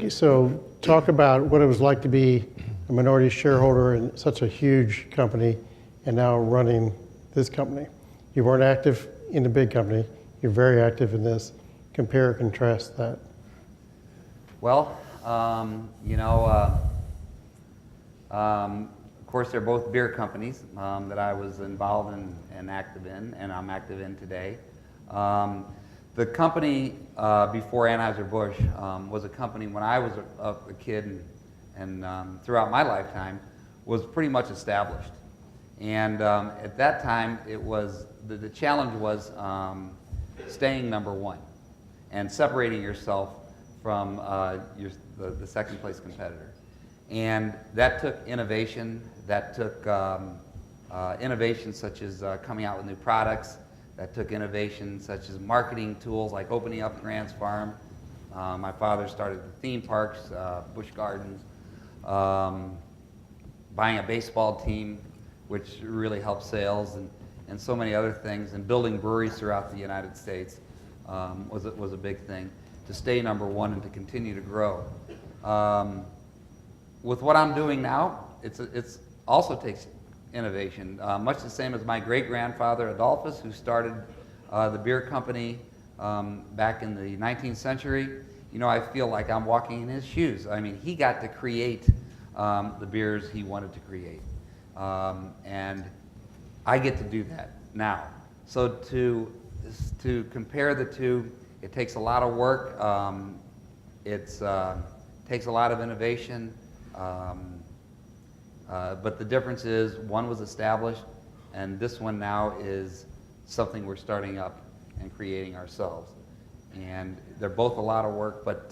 So talk about what it was like to be a minority shareholder in such a huge company and now running this company. You weren't active in the big company. You're very active in this. Compare and contrast that. Well, of course, they're both beer companies that I was involved in and active in, and I'm active in today. The company before Anheuser-Busch was a company when I was a kid and throughout my lifetime was pretty much established. And at that time, it was the challenge was staying number one and separating yourself from the second place competitor. And that took innovation. That took innovation such as coming out with new products. That took innovation such as marketing tools like opening up Grant's Farm. My father started the theme parks, Busch Gardens, buying a baseball team, which really helped sales, and so many other things, and building breweries throughout the United States was a big thing to stay number one and to continue to grow. With what I'm doing now, it's also takes innovation, much the same as my great-grandfather Adolphus, who started the beer company back in the 19th century. You know, I feel like I'm walking in his shoes. I mean, he got to create the beers he wanted to create. And I get to do that now. So to compare the two, it takes a lot of work. It takes a lot of innovation. But the difference is one was established, and this one now is something we're starting up and creating ourselves. And they're both a lot of work, but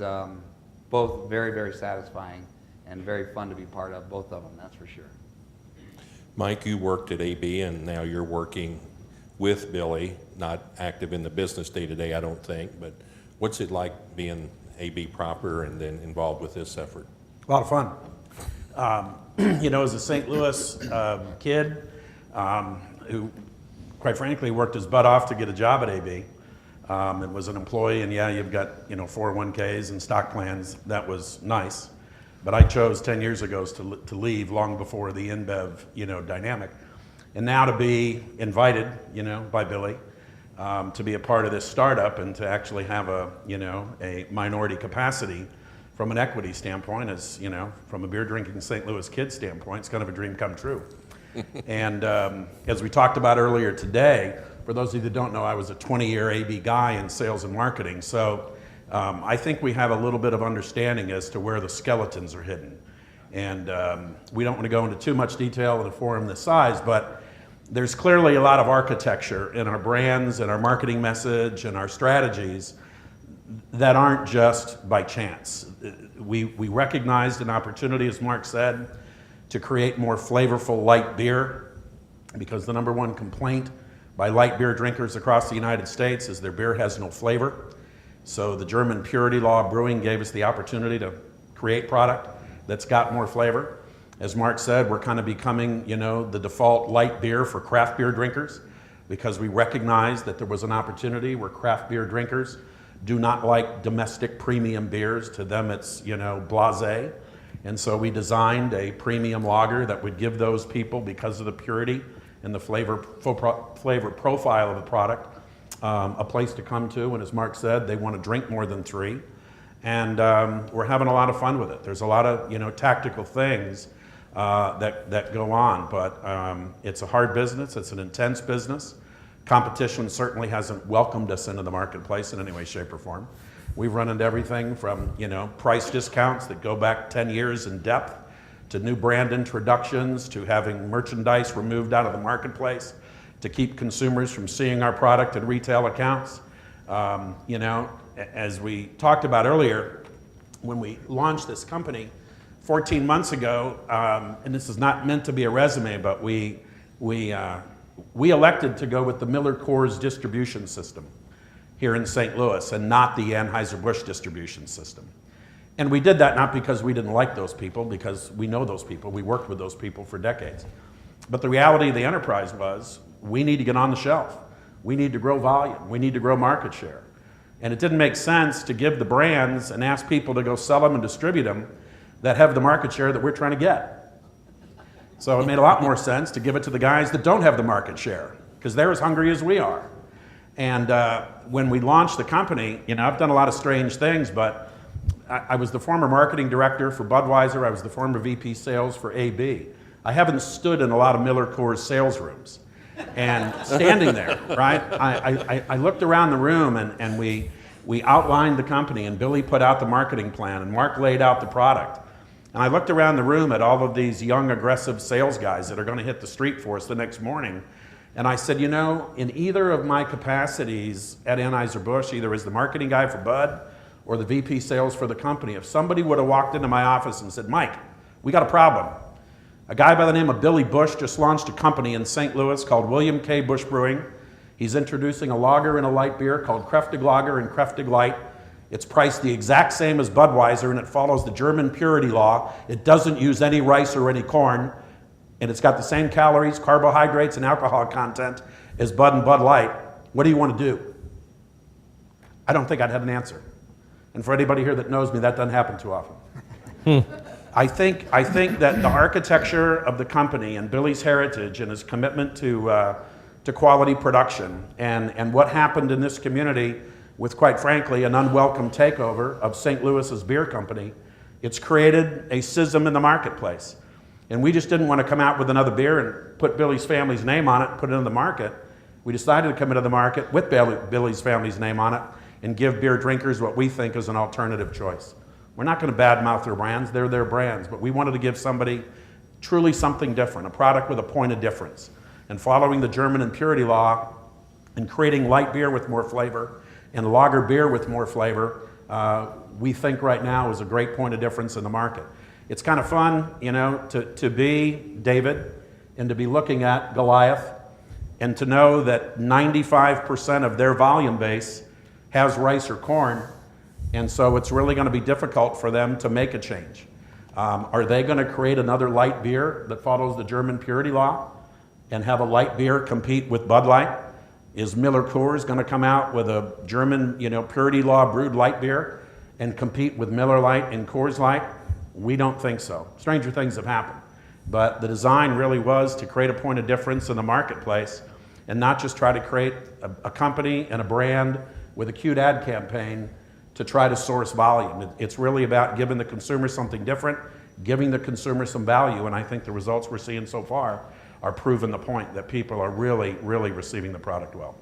both very, very satisfying and very fun to be part of, both of them, that's for sure. Mike, you worked at AB, and now you're working with Billy, not active in the business day-to-day, I don't think, but what's it like being AB proper and then involved with this effort? A lot of fun. You know, as a St. Louis kid who, quite frankly, worked his butt off to get a job at AB and was an employee, and yeah, you've got, 401ks and stock plans. That was nice. But I chose 10 years ago to leave long before the InBev, dynamic. And now to be invited, by Billy to be a part of this startup and to actually have a minority capacity from an equity standpoint, as from a beer drinking St. Louis kid standpoint, it's kind of a dream come true. And as we talked about earlier today, for those of you that don't know, I was a 20-year AB guy in sales and marketing. So I think we have a little bit of understanding as to where the skeletons are hidden. And we don't want to go into too much detail in a forum this size, but there's clearly a lot of architecture in our brands and our marketing message and our strategies that aren't just by chance. We recognized an opportunity, as Mark said, to create more flavorful light beer, because the number one complaint by light beer drinkers across the United States is their beer has no flavor. So the German purity law brewing gave us the opportunity to create product that's got more flavor. As Mark said, we're kind of becoming, the default light beer for craft beer drinkers, because we recognized that there was an opportunity where craft beer drinkers do not like domestic premium beers. To them, it's, blasé. And so we designed a premium lager that would give those people, because of the purity and the flavor profile of the product, a place to come to. And as Mark said, they want to drink more than 3. And we're having a lot of fun with it. There's a lot of, tactical things that go on, but it's a hard business. It's an intense business. Competition certainly hasn't welcomed us into the marketplace in any way, shape, or form. We've run into everything from, price discounts that go back 10 years in depth, to new brand introductions, to having merchandise removed out of the marketplace to keep consumers from seeing our product in retail accounts. As we talked about earlier, when we launched this company 14 months ago, and this is not meant to be a resume, but we elected to go with the Miller Coors distribution system here in St. Louis and not the Anheuser-Busch distribution system. And we did that not because we didn't like those people, because we know those people. We worked with those people for decades. But the reality of the enterprise was we need to get on the shelf. We need to grow volume. We need to grow market share. And it didn't make sense to give the brands and ask people to go sell them and distribute them that have the market share that we're trying to get. So it made a lot more sense to give it to the guys that don't have the market share, because they're as hungry as we are. And when we launched the company, you know, I've done a lot of strange things, but I was the former marketing director for Budweiser. I was the former VP sales for AB. I haven't stood in a lot of Miller Coors sales rooms. And standing there, right, I looked around the room and we outlined the company, and Billy put out the marketing plan, and Mark laid out the product. And I looked around the room at all of these young, aggressive sales guys that are going to hit the street for us the next morning. And I said, you know, in either of my capacities at Anheuser-Busch, either as the marketing guy for Bud or the VP sales for the company, if somebody would have walked into my office and said, Mike, we got a problem. A guy by the name of Billy Busch just launched a company in St. Louis called William K. Busch Brewing. He's introducing a lager and a light beer called Kräftig Lager and Kräftig Light. It's priced the exact same as Budweiser, and it follows the German purity law. It doesn't use any rice or any corn, and it's got the same calories, carbohydrates, and alcohol content as Bud and Bud Light. What do you want to do? I don't think I'd have an answer. And for anybody here that knows me, that doesn't happen too often. I think that the architecture of the company and Billy's heritage and his commitment to quality production and what happened in this community with, quite frankly, an unwelcome takeover of St. Louis's beer company, it's created a schism in the marketplace. And we just didn't want to come out with another beer and put Billy's family's name on it, put it in the market. We decided to come into the market with Billy's family's name on it and give beer drinkers what we think is an alternative choice. We're not going to badmouth their brands, they're their brands, but we wanted to give somebody truly something different, a product with a point of difference. And following the German impurity law and creating light beer with more flavor and lager beer with more flavor, we think right now is a great point of difference in the market. It's kind of fun, you know, to be David and to be looking at Goliath and to know that 95% of their volume base has rice or corn. And so it's really going to be difficult for them to make a change. Are they going to create another light beer that follows the German purity law and have a light beer compete with Bud Light? Is Miller Coors going to come out with a German, you know, purity law brewed light beer and compete with Miller Lite and Coors Light? We don't think so. Stranger things have happened. But the design really was to create a point of difference in the marketplace and not just try to create a company and a brand with a cute ad campaign to try to source volume. It's really about giving the consumer something different, giving the consumer some value, and I think the results we're seeing so far are proving the point that people are really, really receiving the product well.